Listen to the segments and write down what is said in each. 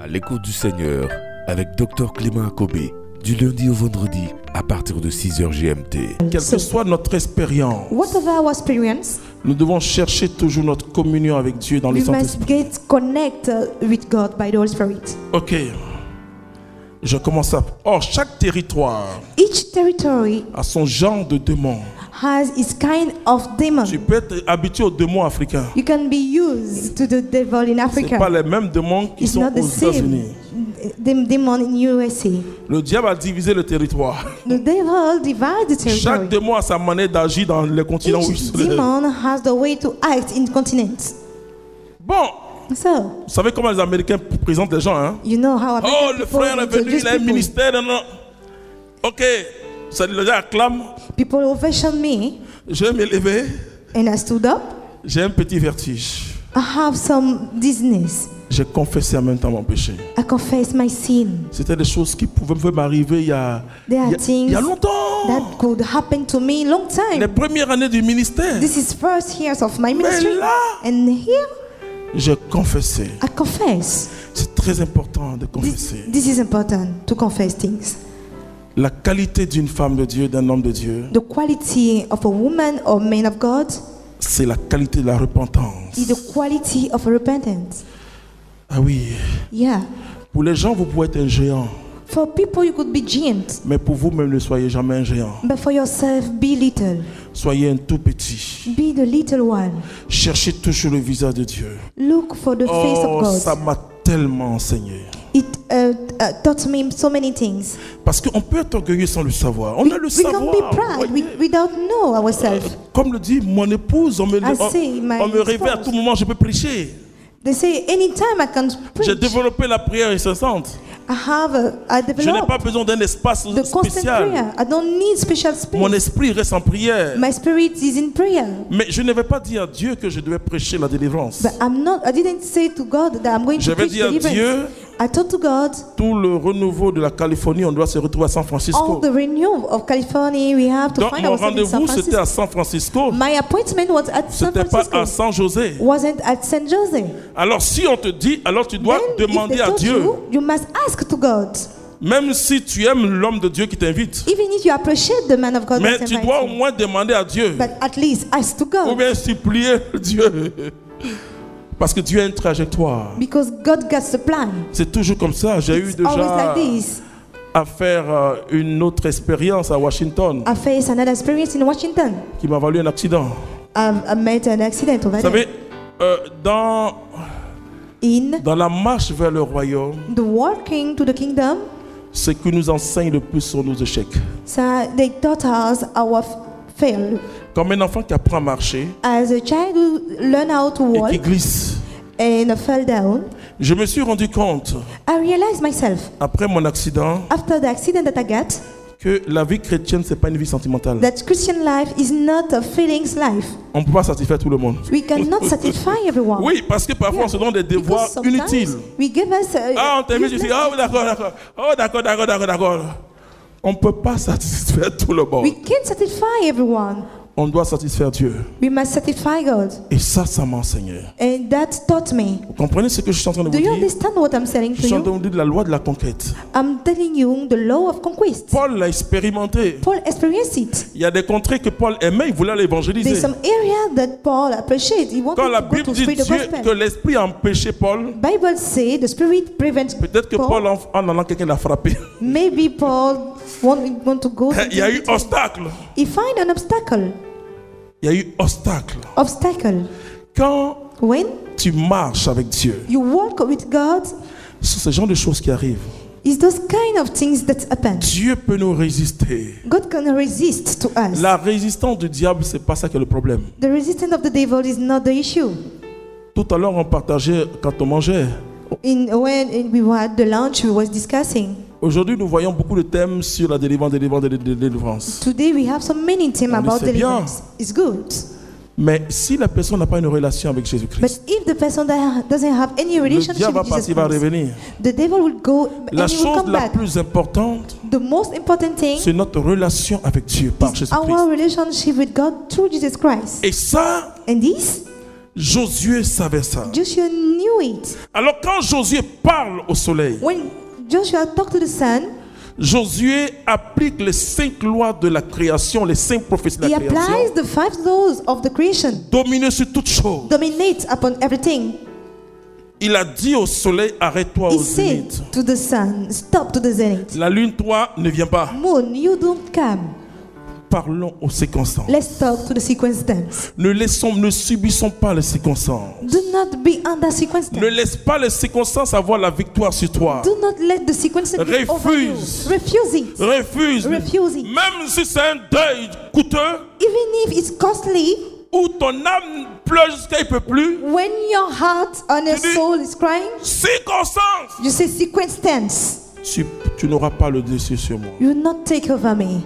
À l'écoute du Seigneur avec Dr Clément Akobé, du lundi au vendredi à partir de 6h GMT. Quelle que soit notre expérience, Whatever our experience, nous devons chercher toujours notre communion avec Dieu dans le we must Saint-Esprit. get connected with God by the Holy Spirit. Ok, je commence à... Or, chaque territoire Each territory a son genre de démon. has its kind of demon. Tu peux être habitué aux démons africains. You can be used to the devil in Ce n'est pas Africa. les mêmes démons qui It's sont not the aux États-Unis. same demon in USA. Le diable a divisé le territoire. The devil divides the Chaque territory. démon a sa manière d'agir dans les continents où il Each se trouve. demon has the way to act in continents. Bon, So, vous savez comment les Américains présentent les gens, hein? you know how Oh, American le people frère est venu, introduce il a un people. ministère. Non, non. Ok, ça les gens acclament. People ovation me, Je vais me lever. and I stood up. J'ai un petit vertige. I have some dizziness. J'ai confessé en même temps mon péché. I confess my sin. C'était des choses qui pouvaient m'arriver il y a longtemps. That could happen to me long Les time. premières années du ministère. This is first years of my ministry. là, And here j'ai confessé. I confess. C'est très important de confesser. This is important to confess things. La qualité d'une femme de Dieu, d'un homme de Dieu, The quality of a woman or man of God c'est la qualité de la repentance. is the quality of repentance. Ah oui. Yeah. Pour les gens, vous pouvez être un géant. For people you could be giant, Mais pour vous-même, ne soyez jamais un géant. but for yourself be little. Soyez un tout petit. Be the little one. Cherchez toujours le visage de Dieu. Look for the face Oh, of ça God. m'a tellement enseigné. It taught me so many things. Parce qu'on peut être orgueilleux sans le savoir. On a le We can savoir. be proud. We don't know ourselves. Comme le dit mon épouse, on me réveille à tout moment, je peux prêcher. They say anytime I can J'ai preach. développé la prière incessante. I Je n'ai developed pas besoin d'un espace the constant spécial. prayer. I don't need special Mon space. esprit reste en prière. My spirit is in prayer. Mais je ne vais pas dire à Dieu que je devais prêcher la délivrance. But I didn't say to God that I'm going Je to vais preach dire à deliverance. Dieu, I told to God, tout le renouveau de la Californie, on doit se retrouver à San all Francisco. the renewal of California, we have to Donc find mon ourselves in San rendez-vous, c'était à Francisco. San Francisco. My appointment was at San C'était pas à Francisco. San José. Wasn't at San Jose. Alors si on te dit, alors tu dois Then, demander if they à told Dieu. you must ask to God. Même si tu aimes l'homme de Dieu qui t'invite. Even if you appreciate the man of God Mais that's tu dois au inviting. moins demander à Dieu. But at least ask to Ou God. bien supplier Dieu. Parce que Dieu a une trajectoire. Because God gets the plan. C'est toujours comme ça. J'ai eu It's always déjà like this. à faire une autre expérience à Washington I faced another experience in Washington. qui m'a valu un accident. I met an accident over Vous savez, there. In dans la marche vers le royaume, the walking to the kingdom, ce qui nous enseigne le plus sont nos échecs. so they taught us our fail. Comme un enfant qui apprend à marcher As a child who learn how to et walk qui glisse, and fell down, je me suis rendu compte, I realized myself après mon accident, after the accident that I got que la vie chrétienne, ce n'est pas une vie sentimentale. that Christian life is not a feelings life. On ne peut pas satisfaire tout le monde. We cannot satisfy everyone. Oui, parce que parfois on se donne des devoirs Because sometimes inutiles. we give us Ah, on t'invite, je dis, ah oui, d'accord, d'accord. Oh, d'accord, d'accord, d'accord, d'accord. On ne peut pas satisfaire tout le monde. we can't satisfy everyone. On doit satisfaire Dieu. We must satisfy God. Et ça m'a enseigné. And that taught me. Vous comprenez ce que je suis en train de vous Do you dire? understand what I'm saying Je to suis en train you? de vous dire de la loi de la conquête. I'm telling you the law of conquest. Paul l'a expérimenté. Paul experienced it. Il y a des contrées que Paul aimait, il voulait l'évangéliser. There's some area that Paul appreciated. He wanted Quand la to go Bible to dit spread the Dieu, gospel. que l'esprit a empêché Paul, Bible say the spirit prevents peut-être que Paul, en allant, quelqu'un l'a frappé. Maybe Paul want to go. Il y a eu obstacle. He find an obstacle. Il y a eu obstacle. Obstacle. Quand When tu marches avec Dieu, you walk with God, c'est ce genre de choses qui arrivent. it's those kind of things that happen. Dieu peut nous résister. God can resist to us. La résistance du diable, c'est pas ça qui est le problème. The resistance of the devil is not the issue. Tout à l'heure, on partageait quand on mangeait. When we were at the lunch, we was discussing. Aujourd'hui, nous voyons beaucoup de thèmes sur la délivrance. Today we have so many things On le about sait bien. deliverance. It's good. Mais si la personne n'a pas une relation avec But Jésus-Christ, if the person that doesn't have any le relationship diable va with Jesus partir, va Christ, revenir. the devil will go La and he will chose come la back. plus importante, The most important thing c'est notre relation avec Dieu par is Jésus-Christ. our relationship with God through Jesus Christ. Et ça, And this, Josué savait ça. Joshua knew it. Alors quand Josué parle au soleil, When Joshua talked to the sun, Josué applique les 5 lois de la création, les 5 prophéties de he la applies création. the 5 laws of the creation, Dominer sur toute chose. dominate upon everything. Il a dit au soleil, arrête-toi He au said zénith. to the sun, stop to the zenith. La lune, toi, ne viens pas. Moon, you don't come. Parlons aux circonstances. Let's talk to the circumstance. Ne subissons pas les circonstances. Do not be under circumstance. Ne laisse pas les circonstances avoir la victoire sur toi. Do not let the circumstance get over you. Refuse. Refuse it. Refuse. Refuse it. Même si c'est un deuil coûteux, Even if it's costly, où ton âme pleure jusqu'à il peut plus, when your heart and your Tu dis- soul is crying, circonstances, you say circumstance. tu n'auras pas le dessus sur moi. You will not take over me.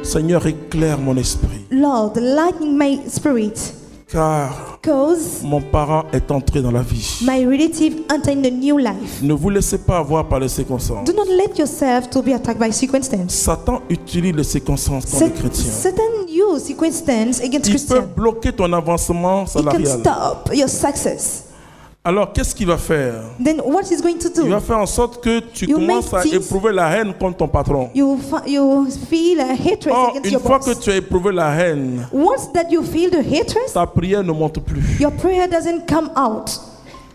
Seigneur, éclaire mon esprit, Lord, lighten my spirit, car cause mon parent est entré dans la vie. my relative enter in a new life. Ne vous laissez pas avoir par les circonstances. Do not let yourself to be attacked by circumstance. Satan utilise les circonstances contre les chrétiens. Satan use circumstance against Il peut Christians. bloquer ton avancement He can salarial. stop your success. Alors, qu'est-ce qu'il va faire? Then what is going to Il va do? faire en sorte que tu You commences à make things- éprouver la haine contre ton patron. You feel a hatred Or, against une your fois boss. que tu as éprouvé la haine, Once that you feel the hatred, ta prière ne monte plus. your prayer doesn't come out.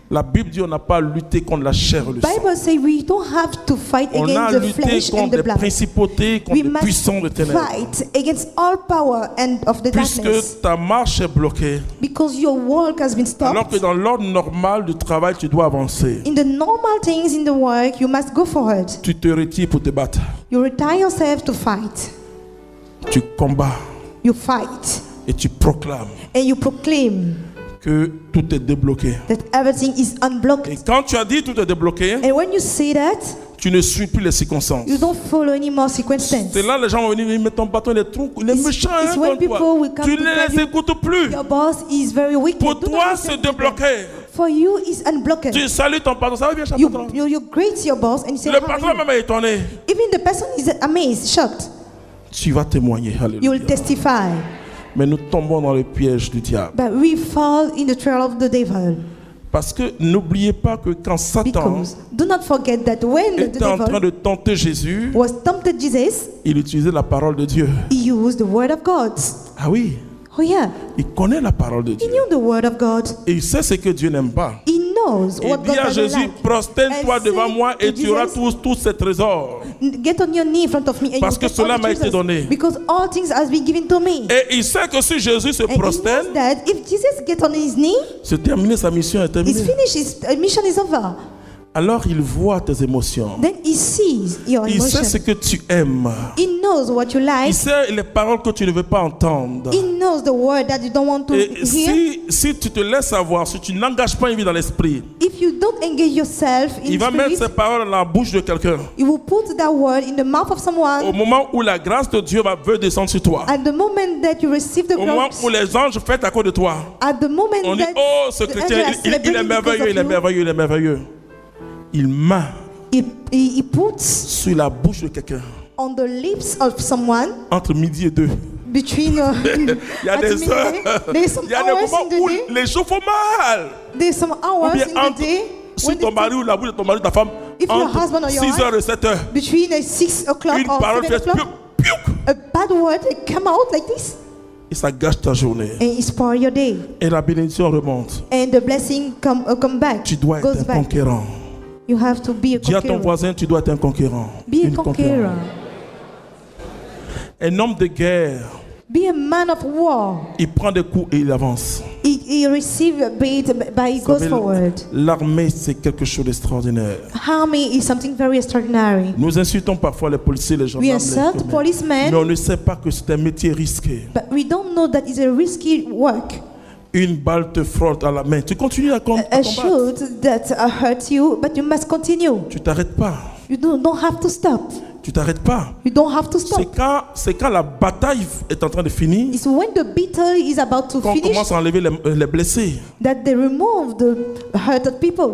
La Bible dit on n'a pas à lutter contre la chair et le sang. Bible says we don't have to fight On a against the lutté flesh and contre the des blood. principautés, contre We des must puissants de ténèbres. fight against all power and of the darkness, Puisque ta marche est bloquée, because your work has been alors stopped. que dans l'ordre normal du travail, tu dois avancer. In the normal things in the work, you must go forward. Tu te retires pour te battre. You retire yourself to fight. Tu combats You fight et tu proclames and you proclaim que tout est débloqué. that everything is unblocked. Et quand tu as dit tout est débloqué, And when you say that, tu ne suis plus les circonstances. you don't follow any more circumstances. C'est là les gens vont venir dire mais ton patron il est trop, il est It's- méchant it's hein, when contre toi. people will come Tu to ne tell les you, écoutes plus. Your boss is very wicked. Pour Do not toi listen c'est to them. débloqué. For you, is unblocked. Tu salues ton patron, ça va bien cher You, patron. you greet your boss and you say, Le "How are patron you?" même est étonné. Even the person is amazed, shocked. Tu vas témoigner, You will alléluia. testify. Mais nous tombons dans le piège du diable. But we fall in the trail of the devil. Parce que n'oubliez pas que quand Satan Because do not forget that when the était en train devil de tenter Jésus, was tempted Jesus, il utilisait la parole de Dieu. he used the word of God. Ah oui, Oh yeah, il connaît la parole de he Dieu. knew the word of God. Et il sait ce que Dieu n'aime pas. He knows Il what dit God à doesn't Jésus, like. prosterne-toi And devant say moi et to tu auras Jesus, tous ces trésors. Get on your knee in front of me and Parce you que will get cela all the m'a été treasures. donné. Because all things has been given to me. Et il sait que si Jésus se And he prosterne, knows that if Jesus get on his knee, c'est terminé, sa mission est it's terminée. finished. His mission is over. Alors il voit tes émotions. Then he sees your Il sait emotion. ce que tu aimes. He knows what you Il like. sait les paroles que tu ne veux pas entendre. He knows the word that you don't want to Et hear. si tu te laisses avoir, si tu n'engages pas une vie dans l'esprit, If you don't engage yourself in il va mettre spirit, ces paroles dans la bouche de quelqu'un. you will put that word in the mouth of Au someone. moment où la grâce de Dieu veut descendre sur toi. At the moment that you receive the Au moment grace, où les anges fêtent à cause de toi. at the moment On dit, that oh, ce the chrétien, angel are il est celebrating because merveilleux, of il est you, merveilleux, il est merveilleux. Il met he puts sur la bouche de quelqu'un on the lips of someone entre midi et 2. between Il y a at des midday, heures, there's some il y a des hours moments in the où day, les choses font mal. there's some Ou hours bien in the entre, day sur when ton mari ou la bouche de ton mari, ta femme, If your entre husband or your 6 heures et 7 heures, between 6 o'clock une or parole 7 fait o'clock, piouc, piouc, a bad word will come out like this et ça gâche ta journée. and it spoil your day, Et la bénédiction remonte. and the blessing come back, Tu dois être goes un back. conquérant. You have to be a Dis à ton conqueror. voisin, tu dois être un conquérant. Be a Une conqueror. conquérante. Un homme de guerre, Be a man of war. il prend des coups et il avance. He receives a beat, but he Vous goes savez, forward. l'armée, c'est quelque chose d'extraordinaire. Army is something very extraordinary. Nous insultons parfois les policiers, les We gendarmes, insult les policemen, mais on ne sait pas que c'est un métier risqué. but we don't know that it's a risky work. Une balle te frotte à la main. Tu continues à A combattre. shoot that hurts you, but you must continue. Tu t'arrêtes pas. You don't have to stop. Tu t'arrêtes pas. You don't have to stop. C'est quand la bataille est en train de finir It's when the battle is about to qu'on finish commence à enlever les blessés that they remove the hurted people.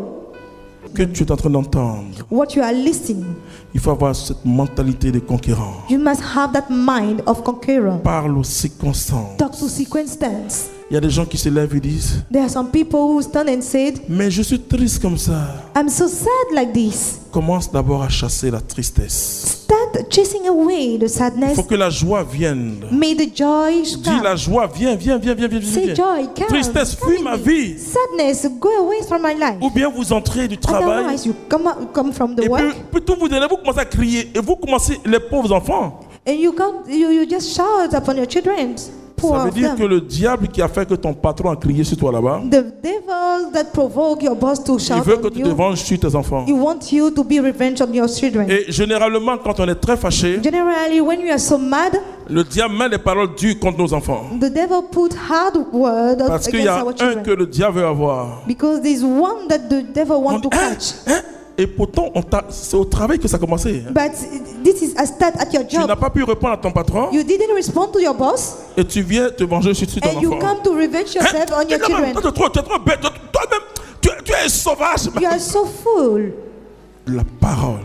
que tu es en train d'entendre. What you are listening, Il faut avoir cette mentalité de conquérant. you must have that mind of conqueror. Parle aux circonstances. Talk to circumstance. Il y a des gens qui se lèvent et disent, There are some people who stand and said, mais je suis triste comme ça. I'm so sad like this. Commence d'abord à chasser la tristesse. Start chasing away the Il sadness. faut que la joie vienne. May the joy Dis come. la joie, viens. Say joy, come. Tristesse, Come fuis in ma me. vie. Sadness, go away from my life. Ou bien vous entrez du travail Otherwise, you come from the et work puis tout vous allez, vous commencez à crier et vous commencez, les pauvres enfants. and you just shout upon your children. Poor Ça veut of dire que them. le diable qui a fait que ton patron a crié sur toi là-bas, The devil that provoke your boss to il shout veut que on tu te you, venges sur tes enfants. he wants you to be revenge on your children. Et généralement, quand on est très fâché, Generally, when you are so mad, le diable met les paroles dures contre nos enfants. the devil put hard word Parce qu'il y against a our un children. que le diable veut avoir. Because there's one that the devil On wants dit, to catch. Et pourtant, c'est au travail que ça a commencé. But this is a start at your Tu n'as job. pas pu répondre à ton patron You didn't respond to your boss, et tu viens te venger sur ton and you enfant. come to revenge yourself on your children. Tu es trop bête. Toi-même, tu es sauvage. You are so full. La parole